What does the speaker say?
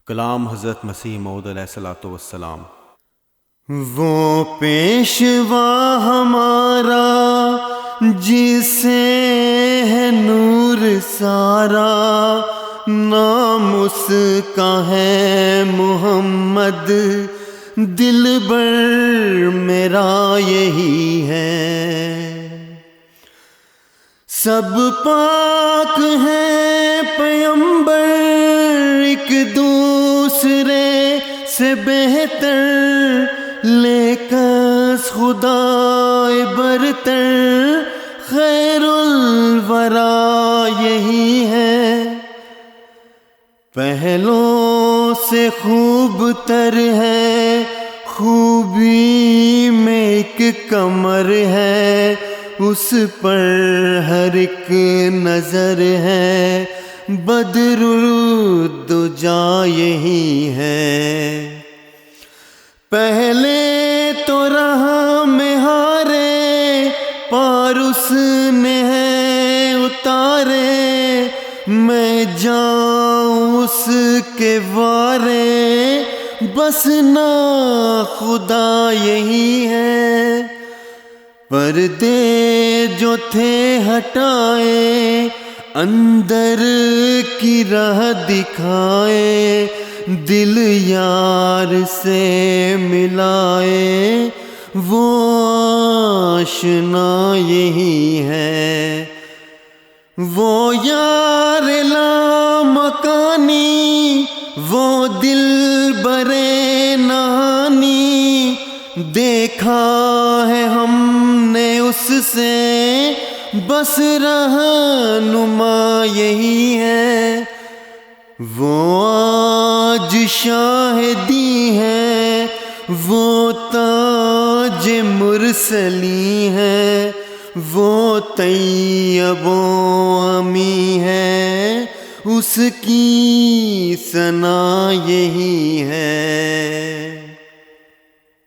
کلام حضرت مسیح موعود علیہ الصلوۃ والسلام۔ وہ پیشوا ہمارا جسے ہے نور سارا، نام اس کا ہے محمد، دلبر میرا یہی ہے۔ سب پاک ہیں پیمبر ایک دوسرے سے بہتر، لیکن خدا برتر خیر الورا یہی ہے۔ پہلوں سے خوب تر ہے، خوبی میں ایک کمر ہے، اس پر ہر ایک نظر ہے، بدر الدجا یہی ہے۔ پہلے تو راہ میں ہارے، پار اس نے ہے اتارے، میں جاؤں اس کے وارے، بس نا خدا یہی ہے۔ پردے جو تھے ہٹائے، اندر کی راہ دکھائے، دل یار سے ملائے، وہ آشنا یہی ہے۔ وہ یار لا مکانی، وہ دل برے نہانی، دیکھا ہے ہم نے اس سے، بس رہنما یہی ہے۔ وہ آج شاہدی ہے، وہ تاج مرسلی ہے، وہ طیب و امی ہے، اس کی ثنا یہی ہے۔